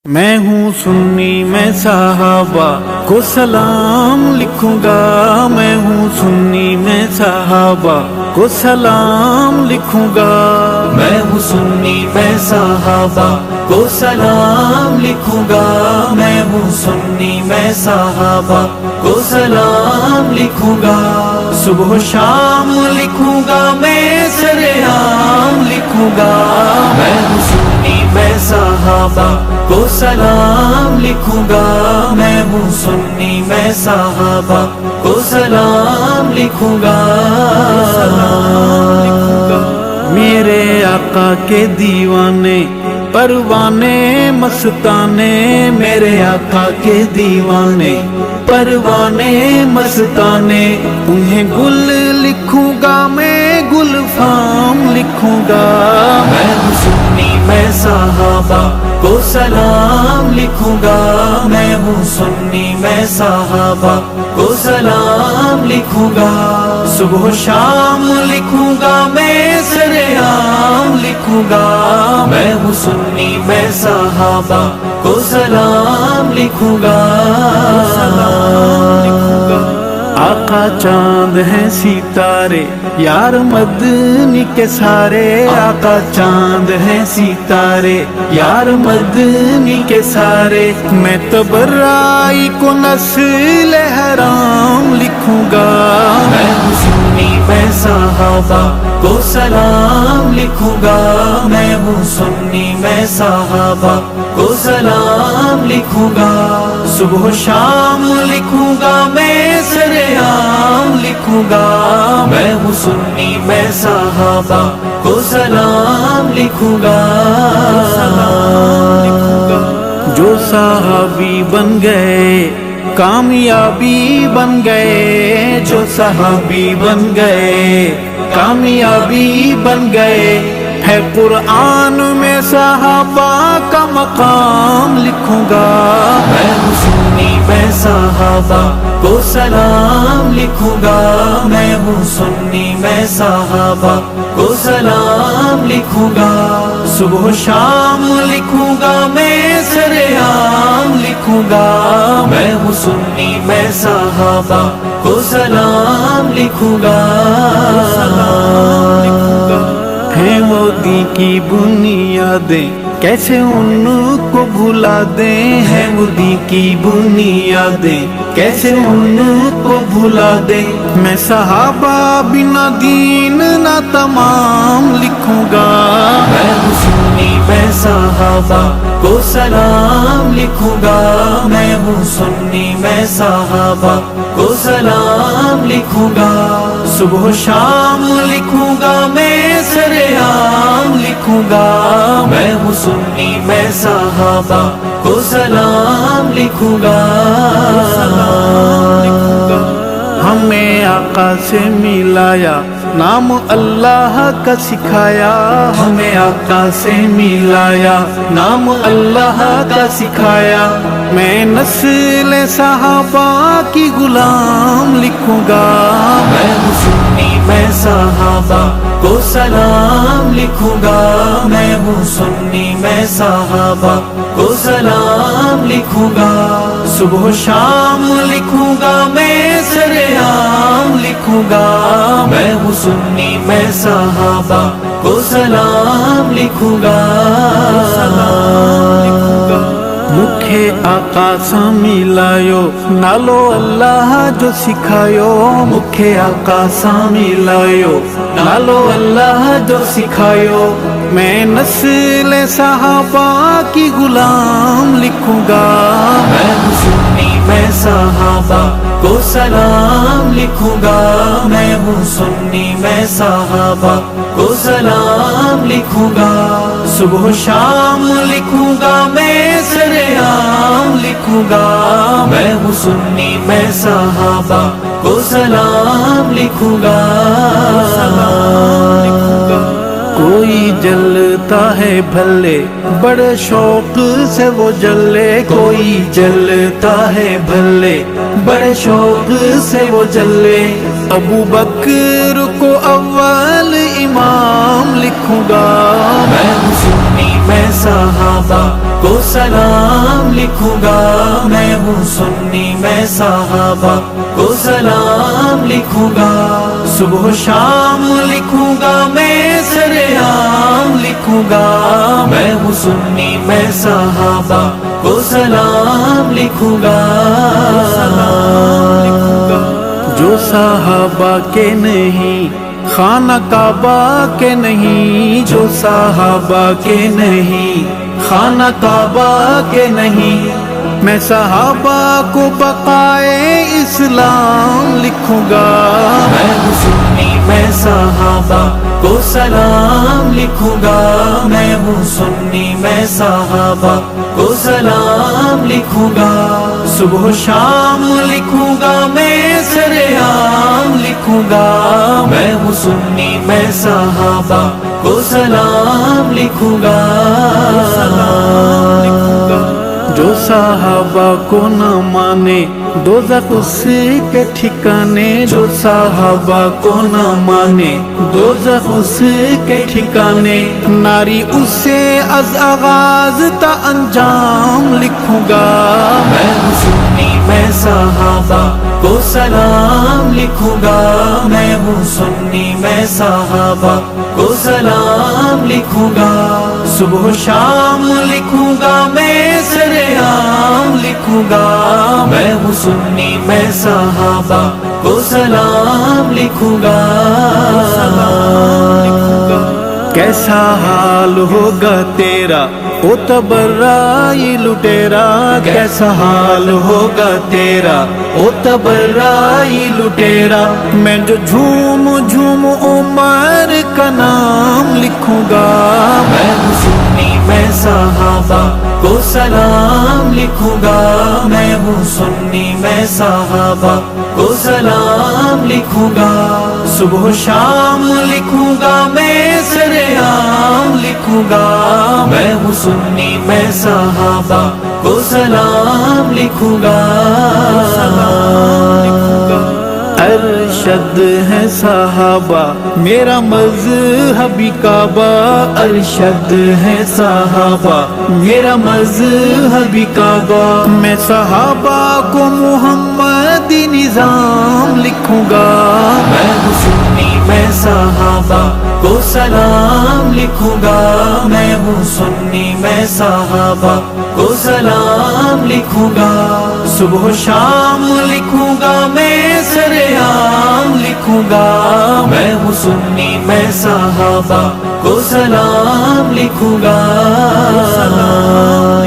میں ہوں سنی میں صحابہ کو سلام لکھوں گا، میں ہوں سنی میں صحابہ کو سلام لکھوں گا، میں ہوں سنی میں صحابہ کو سلام لکھوں گا، میں ہوں سنی میں صحابہ کو سلام لکھوں گا، صبح و شام لکھوں گا، میں سرعام لکھوں گا، میں ہوں سنی میں صحابہ کو سلام لکھوں گا، میں ہوں سنی میں صحابہ کو سلام لکھوں گا، میرے آقا کے دیوانے پروانے مستانے، میرے آقا کے دیوانے پروانے مستانے، انہیں گل لکھوں گا، میں گل فام لکھوں گا، میں ہوں سنی میں صحابہ کو سلام لکھوں گا، میں ہوں سنی میں صحابہ کو سلام لکھوں گا، صبح و شام لکھوں گا، میں سرعام لکھوں گا، میں ہوں سنی میں صحابہ کو سلام لکھوں گا، آقا چاند ہیں ستارے یار مدنی کے سارے، آقا چاند ہیں ستارے یار مدنی کے سارے، میں تبرائی کو نسل حرام لکھوں گا، میں ہوں سنی میں صحابہ کو سلام لکھوں گا، میں ہوں سنی میں صحابہ کو سلام لکھوں گا، صبح و شام لکھوں گا، میں سرعام لکھوں گا، میں ہوں سنی میں صحابہ کو سلام لکھوں گا، جو صحابی بن گئے کامیابی بن گئے، جو صحابی بن گئے کامیابی بن گئے، ہے قرآن میں صحابہ کا مقام لکھوں گا، میں ہوں سنی میں صحابہ کو سلام لکھوں گا، میں ہوں سنی میں صحابہ کو سلام لکھوں گا، صبح و شام لکھوں گا، میں سرعام لکھوں گا، میں ہوں سنی میں صحابہ کو سلام لکھوں گا، ہیں وہ دین کی بنیادیں کیسے ان کو بھلا دیں، ہیں وہ دین کی بنیادیں کیسے ان کو بھلا دیں، میں صحابہ بنا دین نہ تمام لکھوں گا، میں ہوں سنی میں صحابہ کو سلام لکھوں گا، میں ہوں سنی میں صحابہ کو سلام لکھوں گا، صبح و شام لکھوں گا، میں سرعام لکھوں گا، میں ہوں سنی میں صحابہ کو سلام لکھوں گا، ہمیں آقا سے ملایا نام اللہ کا سکھایا، ہمیں آقا سے ملایا نام اللہ کا سکھایا، میں نسل صحابہ کی غلام لکھوں گا، میں ہوں سنی میں صحابہ کو سلام لکھوں گا، میں ہوں سنی میں صحابہ کو سلام لکھوں گا، صبح و شام لکھوں گا، میں سرعام لکھوں گا، میں ہوں سنی میں صحابہ کو سلام لکھوں گا، مکھے آقا سا ملایو نالو اللہ جو سکھایو، مکھے آقا سا ملایو نالو اللہ جو سکھایو، میں نسل صحابہ کی غلام لکھوں گا، میں ہوں سنی میں صحابہ کو سلام لکھوں گا، میں ہوں سنی میں صحابہ کو سلام لکھوں گا، صبح و شام لکھوں گا، میں سرعام لکھوں گا، میں ہوں سنی میں صحابہ کو سلام لکھوں گا، کوئی جلتا ہے بھلے بڑے شوق سے وہ جلے، کوئی جلتا ہے بھلے بڑے شوق سے وہ جلے، ابو بکر کو اول امام لکھوں گا، میں ہوں سنی میں صحابہ کو کو سلام لکھوں گا، میں ہوں سنی میں صحابہ کو سلام لکھوں گا، صبح و شام لکھوں گا میں سرعام لکھوں گا، میں ہوں سنی میں صحابہ کو سلام لکھوں گا، سلام لکھوں گا۔ جو صحابہ کے نہیں خانہ کعبہ کے نہیں، جو صحابہ کے نہیں خانہ کعبہ کے نہیں، میں صحابہ کو بقائے اسلام لکھوں گا، میں ہوں سنی میں صحابہ کو سلام لکھوں گا، میں ہوں سنی میں صحابہ کو سلام لکھوں گا، صبح و شام لکھوں گا میں سرعام لکھوں گا، میں ہوں سنی میں صحابہ کو سلام لکھوں گا، سلام لکھوں گا۔ جو صحابہ کو نہ مانے دوزخ اس کے ٹھکانے، جو صحابہ کو نہ مانے دوزخ اس کے ٹھکانے، ناری اسے از آغاز تا انجام لکھوں گا، میں ہوں سنی میں صحابہ کو سلام لکھوں گا، میں ہوں سنی میں صحابہ کو سلام لکھوں گا، صبح و شام لکھوں گا میں سرعام لکھوں گا، میں ہوں سنی میں صحابہ کو سلام لکھوں گا، سلام لکھوں گا۔ کیسا حال ہوگا تیرا او تبرائی لٹیرا، کیسا حال ہوگا تیرا او تبرائی لٹیرا، میں جو جھوم جھوم عمر کا نام لکھوں گا، میں ہوں سنی میں صحابہ کو سلام لکھوں گا، میں ہوں سنی میں صحابہ کو سلام لکھوں گا، صبح و شام لکھوں گا میں سرعام لکھوں گا، میں ہوں سنی میں صحابہ کو سلام لکھوں گا، سلام لکھوں گا۔ ارشد ہے صحابہ میرا مذہبی کعبہ، ارشد ہے صحابہ میرا مذہبی کعبہ، میں صحابہ کو محمدی نظام لکھوں گا، میں ہوں سنی میں صحابہ کو سلام لکھوں گا، میں ہوں سنی میں صحابہ کو سلام لکھوں گا، صبح و شام لکھوں گا میں سرعام لکھوں گا، میں ہوں سنی میں صحابہ کو سلام لکھوں گا، سلام